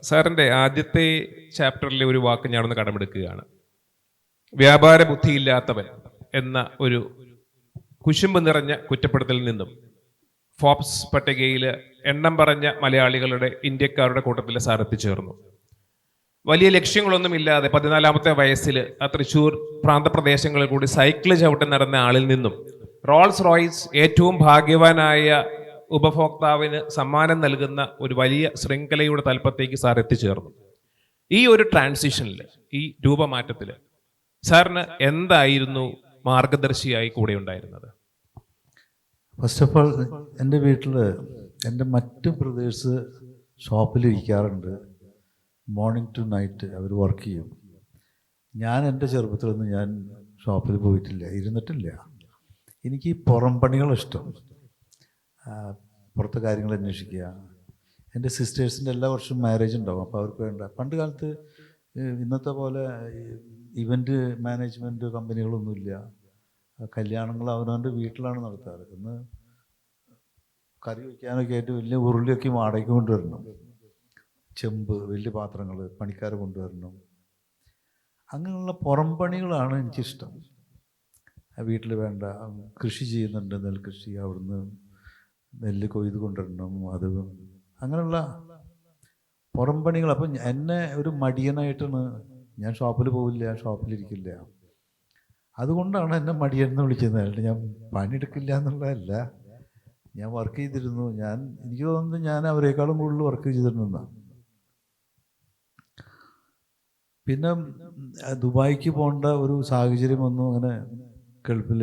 സാറിൻ്റെ ആദ്യത്തെ ചാപ്റ്ററിലെ ഒരു വാക്ക് ഞാനൊന്ന് കടമെടുക്കുകയാണ്. വ്യാപാര ബുദ്ധിയില്ലാത്തവൻ എന്ന ഒരു കുശുമ്പ് നിറഞ്ഞ കുറ്റപ്പെടുത്തലിൽ നിന്നും ഫോബ്സ് പട്ടികയിൽ എണ്ണം പറഞ്ഞ മലയാളികളുടെ ഇന്ത്യക്കാരുടെ കൂട്ടത്തിൽ സാർ എത്തിച്ചേർന്നു. വലിയ ലക്ഷ്യങ്ങളൊന്നുമില്ലാതെ 14-ാമത്തെ വയസ്സിൽ ആ തൃശ്ശൂർ പ്രാന്തപ്രദേശങ്ങളിൽ കൂടി സൈക്കിൾ ചവിട്ടി നടന്ന ആളിൽ നിന്നും റോൾസ് റോയ്സ് ഏറ്റവും ഭാഗ്യവാനായ ഉപഭോക്താവിന് സമ്മാനം നൽകുന്ന ഒരു വലിയ ശൃംഖലയുടെ തലപ്പത്തേക്ക് സാർ എത്തിച്ചേർന്നു. ഈ ഒരു ട്രാൻസിഷനിൽ, ഈ രൂപമാറ്റത്തിൽ സാറിന് എന്തായിരുന്നു മാർഗദർശിയായി കൂടെ ഉണ്ടായിരുന്നത്? ഫസ്റ്റ് ഓഫ് ഓൾ, എൻ്റെ വീട്ടിൽ എൻ്റെ മറ്റ് ബ്രദേഴ്സ് ഷോപ്പിലിരിക്കാറുണ്ട്. മോർണിംഗ് ടു നൈറ്റ് അവർ വർക്ക് ചെയ്യും. ഞാൻ എൻ്റെ ചെറുപ്പത്തിലൊന്നും ഞാൻ ഷോപ്പിൽ പോയിട്ടില്ല, ഇരുന്നിട്ടില്ല. എനിക്ക് ഈ പുറം പണികളിഷ്ടം, പുറത്തെ കാര്യങ്ങൾ അന്വേഷിക്കുക. എൻ്റെ സിസ്റ്റേഴ്സിൻ്റെ എല്ലാ വർഷവും മാരേജ് ഉണ്ടാവും. അപ്പോൾ അവർക്ക് വേണ്ട, പണ്ട് കാലത്ത് ഇന്നത്തെ പോലെ ഇവൻ്റ് മാനേജ്മെൻറ്റ് കമ്പനികളൊന്നുമില്ല. കല്യാണങ്ങൾ അവനവൻ്റെ വീട്ടിലാണ് നടത്താറ്. ഇന്ന് കറി വയ്ക്കാനൊക്കെ ആയിട്ട് വലിയ ഉരുളിയൊക്കെ വാടകയ്ക്ക് കൊണ്ടുവരണം, ചെമ്പ്, വലിയ പാത്രങ്ങൾ പണിക്കാരെ കൊണ്ടുവരണം. അങ്ങനെയുള്ള പുറം പണികളാണ് എനിക്കിഷ്ടം. വീട്ടിൽ വേണ്ട, കൃഷി ചെയ്യുന്നുണ്ട്, നെൽകൃഷി, അവിടുന്ന് നെല്ല് കൊയ്ത് കൊണ്ടുവരണം, അത് അങ്ങനെയുള്ള പുറം പണികൾ. അപ്പം എന്നെ ഒരു മടിയനായിട്ടാണ്, ഞാൻ ഷോപ്പിൽ പോവില്ല, ഷോപ്പിലിരിക്കില്ല. അതുകൊണ്ടാണ് എന്നെ മടിയൻ എന്ന് വിളിക്കുന്നത്. അല്ലാണ്ട് ഞാൻ പണിയെടുക്കില്ല എന്നുള്ളതല്ല. ഞാൻ വർക്ക് ചെയ്തിരുന്നു. എനിക്ക് തോന്നുന്നത് ഞാൻ അവരെക്കാളും കൂടുതൽ വർക്ക് ചെയ്തിരുന്നതാണ്. പിന്നെ ദുബായിക്ക് പോകേണ്ട ഒരു സാഹചര്യം വന്നു. അങ്ങനെ ഗൾഫിൽ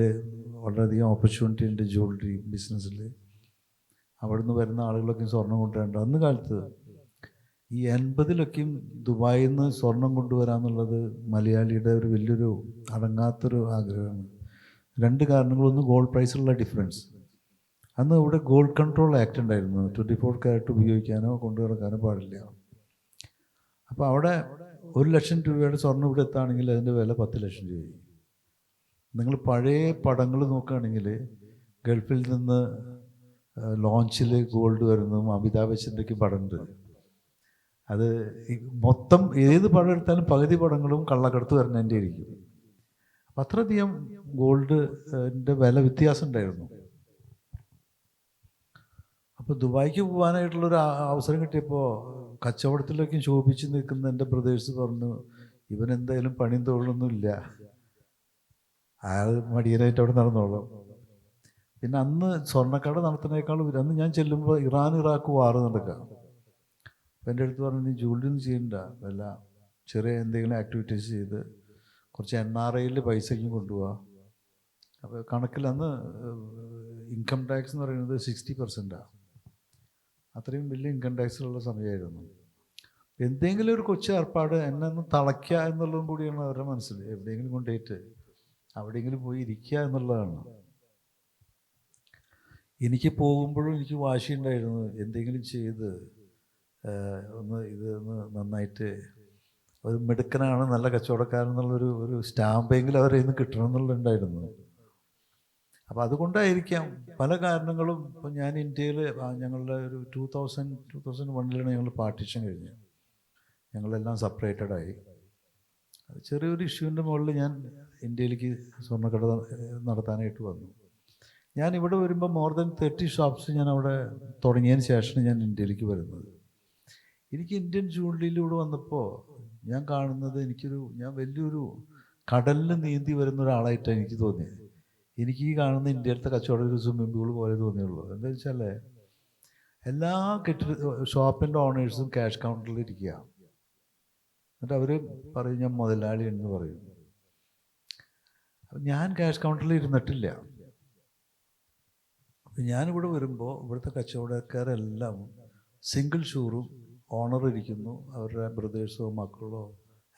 വളരെയധികം ഓപ്പർച്യൂണിറ്റി ഉണ്ട് ജ്വല്ലറി ബിസിനസ്സിൽ. അവിടെ നിന്ന് വരുന്ന ആളുകളൊക്കെ സ്വർണം കൊണ്ടുവരേണ്ട. അന്ന് കാലത്ത് ഈ 80-ലൊക്കെയും ദുബായിൽ നിന്ന് സ്വർണം കൊണ്ടുവരാമെന്നുള്ളത് മലയാളിയുടെ ഒരു വലിയൊരു അടങ്ങാത്തൊരു ആഗ്രഹമാണ്. 2 കാരണങ്ങളൊന്ന്, ഗോൾഡ് പ്രൈസിലുള്ള ഡിഫറൻസ്. അന്ന് ഇവിടെ ഗോൾഡ് കൺട്രോൾ ആക്ട് ഉണ്ടായിരുന്നു. 24 കാരറ്റ് ഉപയോഗിക്കാനോ കൊണ്ടുനടക്കാനോ പാടില്ല. അപ്പോൾ അവിടെ 1 ലക്ഷം രൂപയുടെ സ്വർണ്ണം ഇവിടെ എത്തുകയാണെങ്കിൽ അതിൻ്റെ വില 10 ലക്ഷം രൂപയായി. നിങ്ങൾ പഴയ പടങ്ങൾ നോക്കുകയാണെങ്കിൽ ഗൾഫിൽ നിന്ന് ലോഞ്ചിൽ ഗോൾഡ് വരുന്നു, അമിതാഭ് ബച്ചൻ്റെയൊക്കെ പടമുണ്ട്. അത് മൊത്തം ഏത് പടം എടുത്താലും പകുതി പടങ്ങളും കള്ളക്കടത്ത് വരുന്നതിൻ്റെ ആയിരിക്കും. അപ്പം അത്രയധികം ഗോൾഡിൻ്റെ വില വ്യത്യാസം ഉണ്ടായിരുന്നു. അപ്പോൾ ദുബായിക്ക് പോകാനായിട്ടുള്ളൊരു അവസരം കിട്ടിയപ്പോൾ കച്ചവടത്തിലേക്കും ശോഭിച്ച് നിൽക്കുന്ന എൻ്റെ ബ്രദേഴ്സ് പറഞ്ഞു, ഇവനെന്തായാലും പണിയും തൊഴിലൊന്നുമില്ല, അയാൾ മടിയനായിട്ട് അവിടെ നടന്നോളാം. പിന്നെ അന്ന് സ്വർണ്ണക്കട നടത്തുന്നതിനേക്കാളും അന്ന് ഞാൻ ചെല്ലുമ്പോൾ ഇറാൻ ഇറാഖ് വാറ് നടക്കുക. അപ്പം എൻ്റെ അടുത്ത് പറഞ്ഞു, നീ ജോലി ഒന്നും ചെയ്യണ്ട, വല്ല ചെറിയ എന്തെങ്കിലും ആക്ടിവിറ്റീസ് ചെയ്ത് കുറച്ച് NRIയിൽ പൈസയ്ക്കും കൊണ്ടുപോവാ. അപ്പോൾ കണക്കിൽ അന്ന് ഇൻകം ടാക്സ് എന്ന് പറയുന്നത് 60%. അത്രയും വലിയ ഇൻകം ടാക്സിലുള്ള സമയമായിരുന്നു. എന്തെങ്കിലും ഒരു കൊച്ചു ഏർപ്പാട് എന്നെ ഒന്ന് തളയ്ക്കുക എന്നുള്ളതും കൂടിയാണ് അവരുടെ മനസ്സിൽ. എവിടെയെങ്കിലും കൊണ്ടുപോയിട്ട് അവിടെയെങ്കിലും പോയി ഇരിക്കുക എന്നുള്ളതാണ്. എനിക്ക് പോകുമ്പോഴും എനിക്ക് വാശിയുണ്ടായിരുന്നു, എന്തെങ്കിലും ചെയ്ത് ഇതൊന്ന് നന്നായിട്ട്, ഒരു മിടുക്കനാണ്, നല്ല കച്ചവടക്കാരൻ ഒരു സ്റ്റാമ്പെങ്കിലും അവരെ നിന്ന് കിട്ടണം എന്നുള്ളതുണ്ടായിരുന്നു. അപ്പോൾ അതുകൊണ്ടായിരിക്കാം പല കാരണങ്ങളും. ഇപ്പം ഞാൻ ഇന്ത്യയിൽ ഞങ്ങളുടെ ഒരു 2001-ലാണ് ഞങ്ങൾ പാർട്ടീഷൻ കഴിഞ്ഞ് ഞങ്ങളെല്ലാം സെപ്പറേറ്റഡായി. ചെറിയൊരു ഇഷ്യൂവിൻ്റെ മുകളിൽ ഞാൻ ഇന്ത്യയിലേക്ക് സ്വർണ്ണക്കട നടത്താനായിട്ട് വന്നു. ഞാൻ ഇവിടെ വരുമ്പോൾ മോർ ദാൻ 30 ഷോപ്സ് ഞാൻ അവിടെ തുടങ്ങിയതിന് ശേഷമാണ് ഞാൻ ഇന്ത്യയിലേക്ക് വരുന്നത്. എനിക്ക് ഇന്ത്യൻ ജ്വല്ലറിയിലൂടെ വന്നപ്പോൾ ഞാൻ കാണുന്നത്, ഞാൻ വലിയൊരു കടലിൽ നീന്തി വരുന്ന ഒരാളായിട്ടാണ് എനിക്ക് തോന്നിയത്. എനിക്ക് ഈ കാണുന്ന ഇന്ത്യയിലത്തെ കച്ചവട ഒരു സ്വിമ്മിംഗ് പൂൾ പോലെ തോന്നിയുള്ളൂ. എന്താ വെച്ചാൽ എല്ലാ ഷോപ്പിൻ്റെ ഓണേഴ്സും ക്യാഷ് കൗണ്ടറിൽ ഇരിക്കുക. എന്നിട്ട് അവർ പറയും, ഞാൻ മുതലാളി എന്ന് പറയും. ഞാൻ ക്യാഷ് കൗണ്ടറിൽ ഇരുന്നിട്ടില്ല. ഞാനിവിടെ വരുമ്പോൾ ഇവിടുത്തെ കച്ചവടക്കാരെല്ലാം സിംഗിൾ ഷൂറും ഓണർ ഇരിക്കുന്നു, അവരുടെ ബ്രദേഴ്സോ മക്കളോ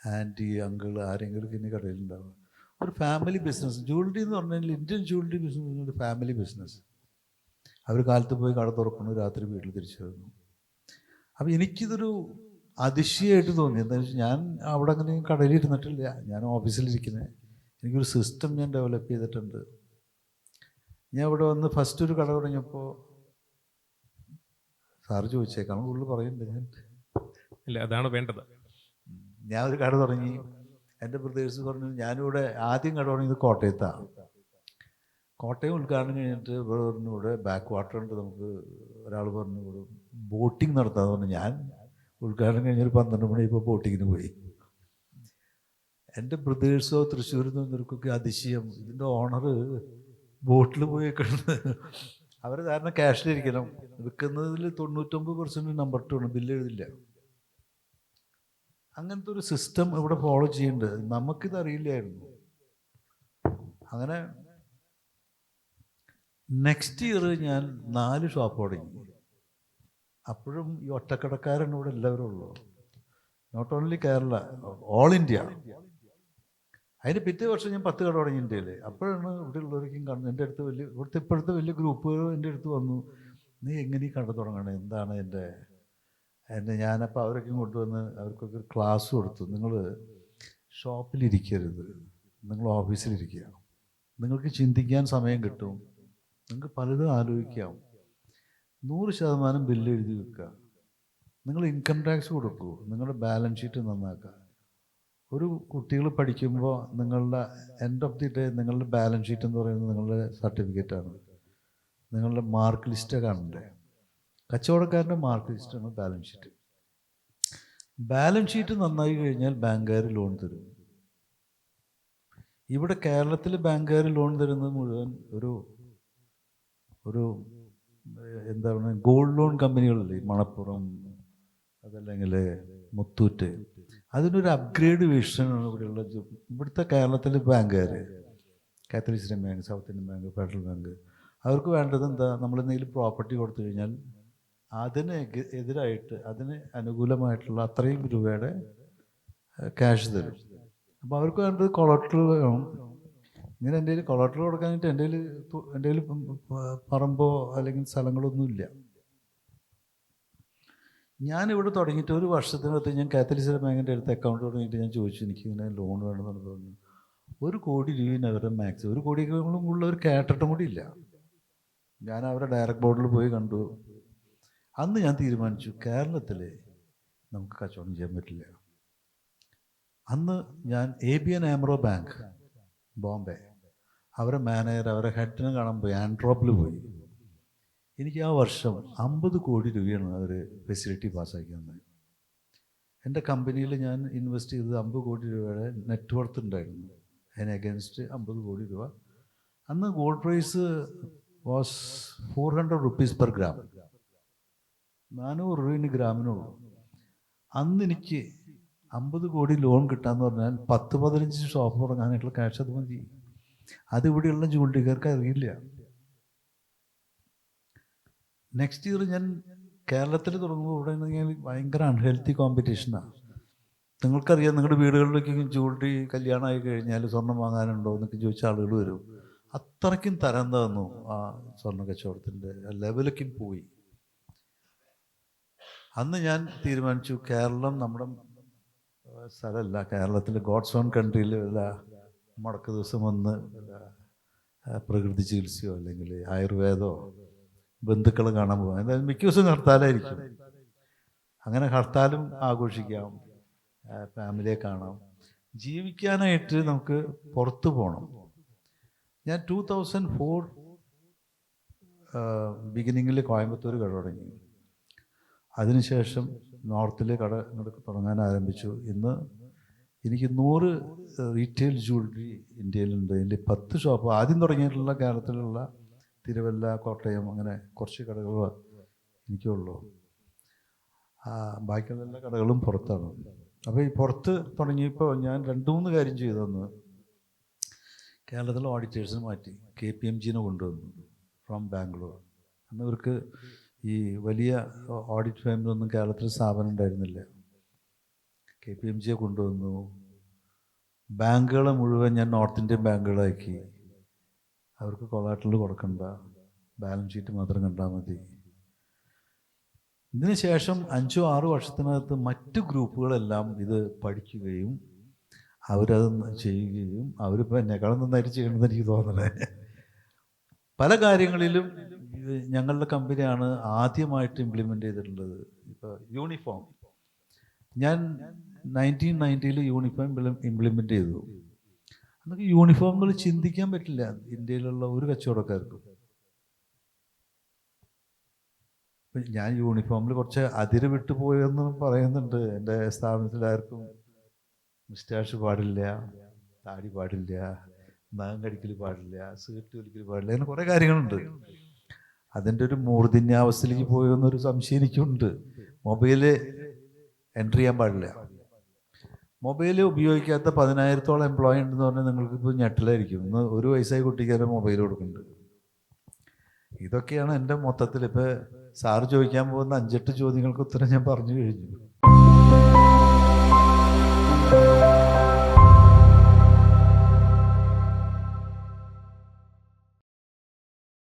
ആൻറ്റി അങ്കിൾ ആരെങ്കിലും ഇനി കടയിലുണ്ടാവും. ഒരു ഫാമിലി ബിസിനസ്. ജ്വല്ലറി എന്ന് പറഞ്ഞാൽ ഇന്ത്യൻ ജ്വല്ലറി ബിസിനസ് ഒരു ഫാമിലി ബിസിനസ്. അവർ കാലത്ത് പോയി കട തുറക്കുന്നു, രാത്രി വീട്ടിൽ തിരിച്ചു വരുന്നു. അപ്പോൾ എനിക്കിതൊരു അതിശയമായിട്ട് തോന്നി. എന്താണെന്ന് വെച്ചാൽ ഞാൻ അവിടെ അങ്ങനെ കടയിൽ ഇരുന്നിട്ടില്ല, ഞാൻ ഓഫീസിലിരിക്കുന്നത്. എനിക്കൊരു സിസ്റ്റം ഞാൻ ഡെവലപ്പ് ചെയ്തിട്ടുണ്ട്. ഞാൻ ഇവിടെ വന്ന് ഫസ്റ്റ് ഒരു കട തുടങ്ങിയപ്പോൾ സാറ് ചോദിച്ചേക്കാണ് കൂടുതൽ പറയുന്നുണ്ട് ഞാൻ ഇല്ല, അതാണ് വേണ്ടത്. ഞാൻ ഒരു കട തുടങ്ങി. എൻ്റെ ബ്രദേഴ്സ് പറഞ്ഞു, ഞാനിവിടെ ആദ്യം കട തുടങ്ങിയത് കോട്ടയത്താണ്. കോട്ടയം ഉദ്ഘാടനം കഴിഞ്ഞിട്ട് ഇവിടെ പറഞ്ഞു, ഇവിടെ ബാക്ക് വാട്ടർ ഉണ്ട്, നമുക്ക് ഒരാൾ പറഞ്ഞു ഇവിടെ ബോട്ടിങ് നടത്താമെന്ന് പറഞ്ഞു. ഞാൻ ഉദ്ഘാടനം കഴിഞ്ഞൊരു 12 മണി ഇപ്പോൾ ബോട്ടിങ്ങിന് പോയി. എൻ്റെ ബ്രദേഴ്സോ തൃശ്ശൂരിൽ നിന്നവർക്കൊക്കെ അതിശയം, ഇതിൻ്റെ ഓണർ ബോട്ടിൽ പോയി കിടന്ന് അവർ ധാരണ ക്യാഷിലിരിക്കണം, വിൽക്കുന്നതിൽ 99% നമ്പർ 2 ആണ്, ബില്ല് എഴുതില്ല. അങ്ങനത്തെ ഒരു സിസ്റ്റം ഇവിടെ ഫോളോ ചെയ്യുന്നുണ്ട്. നമുക്കിത് അറിയില്ലായിരുന്നു. അങ്ങനെ നെക്സ്റ്റ് ഇയർ ഞാൻ 4 ഷോപ്പ് തുടങ്ങി. അപ്പോഴും ഈ ഒറ്റക്കടക്കാരാണ് ഇവിടെ എല്ലാവരും ഉള്ളൂ. Not only Kerala, all India. അതിന് പിറ്റേ വർഷം ഞാൻ 10 കട തുടങ്ങി ഇന്ത്യയിൽ. അപ്പോഴാണ് ഇവിടെ ഉള്ളവർക്കും കാണുന്നത്. എൻ്റെ അടുത്ത് ഇപ്പോഴത്തെ വലിയ ഗ്രൂപ്പുകൾ എൻ്റെ അടുത്ത് വന്നു, നീ എങ്ങനെ ഈ കട തുടങ്ങണം, എന്താണ് എൻ്റെ ഞാനപ്പോൾ അവരൊക്കെ കൊണ്ടുവന്ന് അവർക്കൊക്കെ ക്ലാസ് കൊടുത്തു. നിങ്ങൾ ഷോപ്പിലിരിക്കരുത്, നിങ്ങൾ ഓഫീസിലിരിക്കുക, നിങ്ങൾക്ക് ചിന്തിക്കാൻ സമയം കിട്ടും, നിങ്ങൾക്ക് പലതും ആലോചിക്കാം. 100% ബില്ല് എഴുതി വെക്കുക, നിങ്ങൾ ഇൻകം ടാക്സ് കൊടുക്കൂ, നിങ്ങളുടെ ബാലൻസ് ഷീറ്റ് നന്നാക്കുക. ഒരു കുട്ടികൾ പഠിക്കുമ്പോൾ നിങ്ങളുടെ എൻഡ് ഓഫ് ദി ഡേ നിങ്ങളുടെ ബാലൻസ് ഷീറ്റ് എന്ന് പറയുന്നത് നിങ്ങളുടെ സർട്ടിഫിക്കറ്റാണ്, നിങ്ങളുടെ മാർക്ക് ലിസ്റ്റ് കാണണ്ടേ. കച്ചവടക്കാരൻ്റെ മാർക്ക് ലിസ്റ്റാണ് ബാലൻസ് ഷീറ്റ്. ബാലൻസ് ഷീറ്റ് നന്നായി കഴിഞ്ഞാൽ ബാങ്കുകാർ ലോൺ തരും. ഇവിടെ കേരളത്തിൽ ബാങ്കുകാർ ലോൺ തരുന്നത് മുഴുവൻ ഒരു എന്താ പറയുക, ഗോൾഡ് ലോൺ കമ്പനികളില്ലേ, മണപ്പുറം അതല്ലെങ്കിൽ മുത്തൂറ്റ്, അതിനൊരു അപ്ഗ്രേഡ് വിഷനാണ് ഇവിടെയുള്ള. ഇവിടുത്തെ കേരളത്തിലെ ബാങ്കുകാർ, കാത്തലിക് ഇസ്ലാം bank, South Indian bank, Federal bank, അവർക്ക് വേണ്ടത് എന്താ, നമ്മളെന്തെങ്കിലും പ്രോപ്പർട്ടി കൊടുത്തു കഴിഞ്ഞാൽ അതിന് എതിരായിട്ട് അതിന് അനുകൂലമായിട്ടുള്ള അത്രയും രൂപയുടെ ക്യാഷ് തരും. അപ്പോൾ അവർക്ക് വേണ്ടത് കൊളട്രൽ വേണം. ഇങ്ങനെ എൻ്റെ കയ്യിൽ കൊളട്രൽ കൊടുക്കാനായിട്ട് എൻ്റെ കയ്യിൽ പറമ്പോ അല്ലെങ്കിൽ സ്ഥലങ്ങളൊന്നുമില്ല. ഞാനിവിടെ തുടങ്ങിയിട്ട് 1 വർഷത്തിനകത്ത് ഞാൻ കാത്തലിക് ഇസ്ലാം ബാങ്കിൻ്റെ അടുത്ത് അക്കൗണ്ട് തുടങ്ങിയിട്ട് ഞാൻ ചോദിച്ചു, എനിക്ക് ഇങ്ങനെ ലോൺ വേണമെന്ന് പറഞ്ഞു. 1 കോടി രൂപയും അവരുടെ മാക്സ് 1 കോടിയോളം ഉള്ളവർ കേട്ടിട്ടും കൂടി ഇല്ല. ഞാൻ അവരുടെ ഡയറക്റ്റ് ബോർഡിൽ പോയി കണ്ടു. അന്ന് ഞാൻ തീരുമാനിച്ചു, കേരളത്തിൽ നമുക്ക് കച്ചവടം ചെയ്യാൻ പറ്റില്ല. അന്ന് ഞാൻ ABN ആംറോ ബാങ്ക് ബോംബെ, അവരെ മാനേജർ, അവരെ ഹെഡിനെ കാണാൻ പോയി, ആൻഡ്രോപ്പിൽ പോയി. എനിക്ക് ആ വർഷം 50 കോടി രൂപയാണ് അവർ ഫെസിലിറ്റി പാസ്സാക്കി തന്നത്. എൻ്റെ കമ്പനിയിൽ ഞാൻ ഇൻവെസ്റ്റ് ചെയ്തത് 50 കോടി രൂപയുടെ നെറ്റ് വർത്ത് ഉണ്ടായിരുന്നു. അതിന് അഗേൻസ്റ്റ് 50 കോടി രൂപ. അന്ന് gold price was 400 rupees per gram, 400 രൂപ ഗ്രാമിനുള്ളൂ. അന്ന് എനിക്ക് 50 കോടി ലോൺ കിട്ടാന്ന് പറഞ്ഞാൽ 10-15 ഷോപ്പ് തുടങ്ങാനായിട്ടുള്ള ക്യാഷ് അത് മതി. അതിവിടെയുള്ള ജൂലിക്കാർക്ക് അറിയില്ല. നെക്സ്റ്റ് ഇയർ ഞാൻ കേരളത്തിൽ തുടങ്ങുമ്പോൾ ഇവിടെ ഭയങ്കര അൺഹെൽത്തി കോമ്പറ്റീഷനാണ്. നിങ്ങൾക്കറിയാം, നിങ്ങളുടെ വീടുകളിലേക്ക് ജ്വല്ലറി കല്യാണമായി കഴിഞ്ഞാൽ സ്വർണം വാങ്ങാനുണ്ടോ എന്നൊക്കെ ചോദിച്ച ആളുകൾ വരും. അത്രയ്ക്കും തരം തന്നു ആ സ്വർണ്ണ കച്ചവടത്തിൻ്റെ ലെവലൊക്കെ പോയി. അന്ന് ഞാൻ തീരുമാനിച്ചു, കേരളം നമ്മുടെ സ്ഥലമല്ല, കേരളത്തിൽ ഗോഡ്സ് ഓൺ കൺട്രിയിൽ വല്ല മുടക്ക് ദിവസം വന്ന് പ്രകൃതി ചികിത്സയോ അല്ലെങ്കിൽ ആയുർവേദമോ ബന്ധുക്കളെ കാണാൻ പോകാം. എന്തായാലും മിക്ക ദിവസവും ഹർത്താലായിരിക്കും. അങ്ങനെ ഹർത്താലും ആഘോഷിക്കാം, ഫാമിലിയെ കാണാം. ജീവിക്കാനായിട്ട് നമുക്ക് പുറത്തു പോകണം. ഞാൻ 2004 ബിഗിനിങ്ങിൽ കോയമ്പത്തൂർ കട തുടങ്ങി. അതിനുശേഷം നോർത്തിലെ കട തുടങ്ങാൻ ആരംഭിച്ചു. ഇന്ന് എനിക്ക് 100 റീറ്റെയിൽ ജ്വല്ലറി ഇന്ത്യയിലുണ്ട്. അതിൻ്റെ 10 ഷോപ്പ് ആദ്യം തുടങ്ങിയിട്ടുള്ള കേരളത്തിലുള്ള തിരുവല്ല, കോട്ടയം, അങ്ങനെ കുറച്ച് കടകൾ എനിക്കുള്ളൂ. ബാക്കിയുള്ള എല്ലാ കടകളും പുറത്താണ്. അപ്പോൾ ഈ പുറത്ത് തുടങ്ങിയപ്പോൾ ഞാൻ 2-3 കാര്യം ചെയ്തു. കേരളത്തിലെ ഓഡിറ്റേഴ്സിനെ മാറ്റി KPMGനെ കൊണ്ടുവന്നു ഫ്രോം ബാംഗ്ലൂർ. അന്ന് ഇവർക്ക് ഈ വലിയ ഓഡിറ്റ് ഫേമിലൊന്നും കേരളത്തിൽ സ്ഥാപനം ഉണ്ടായിരുന്നില്ല. KPMGയെ കൊണ്ടുവന്നു. ബാങ്കുകളെ മുഴുവൻ ഞാൻ നോർത്ത് ഇന്ത്യൻ ബാങ്കുകളാക്കി. അവർക്ക് കൊളാറ്ററൽ കൊടുക്കണ്ട, ബാലൻസ് ഷീറ്റ് മാത്രം കണ്ടാൽ മതി. ഇതിന് ശേഷം 5-6 വർഷത്തിനകത്ത് മറ്റു ഗ്രൂപ്പുകളെല്ലാം ഇത് പഠിക്കുകയും അവരത് ചെയ്യുകയും അവരിപ്പോൾ എന്നെക്കാളും നന്നായിട്ട് ചെയ്യണമെന്ന് എനിക്ക് തോന്നുന്നത്. പല കാര്യങ്ങളിലും ഞങ്ങളുടെ കമ്പനിയാണ് ആദ്യമായിട്ട് ഇംപ്ലിമെൻ്റ് ചെയ്തിട്ടുള്ളത്. ഇപ്പോൾ യൂണിഫോം ഞാൻ 1990 യൂണിഫോം ഇംപ്ലിമെൻ്റ് ചെയ്തു. അന്നൊക്കെ യൂണിഫോമുകൾ ചിന്തിക്കാൻ പറ്റില്ല ഇന്ത്യയിലുള്ള ഒരു കച്ചവടക്കാർക്കും. ഞാൻ യൂണിഫോമിൽ കുറച്ച് അതിര് വിട്ടു പോയെന്ന് പറയുന്നുണ്ട്. എൻ്റെ സ്ഥാപനത്തിൽ ആർക്കും മുസ്റ്റാഷ് പാടില്ല, താടി പാടില്ല, നഖം കടിക്കൽ പാടില്ല, സീറ്റ് വലിക്കൽ പാടില്ല, അങ്ങനെ കുറേ കാര്യങ്ങളുണ്ട്. അതിൻ്റെ ഒരു മൂർധന്യാവസ്ഥയിലേക്ക് പോയെന്നൊരു സംശയം എനിക്കുണ്ട്. മൊബൈല് എൻട്രി ചെയ്യാൻ പാടില്ല. മൊബൈൽ ഉപയോഗിക്കാത്ത 10,000-ഓളം എംപ്ലോയി ഉണ്ടെന്ന് പറഞ്ഞാൽ നിങ്ങൾക്കിപ്പോൾ ഞെട്ടലായിരിക്കും. ഇന്ന് 1 വയസ്സായ കുട്ടിക്ക് തന്നെ മൊബൈൽ കൊടുക്കുന്നുണ്ട്. ഇതൊക്കെയാണ് എൻ്റെ മൊത്തത്തിൽ. ഇപ്പോൾ സാറ് ചോദിക്കാൻ പോകുന്ന 5-8 ചോദ്യങ്ങൾക്ക് ഉത്തരം ഞാൻ പറഞ്ഞു കഴിഞ്ഞു.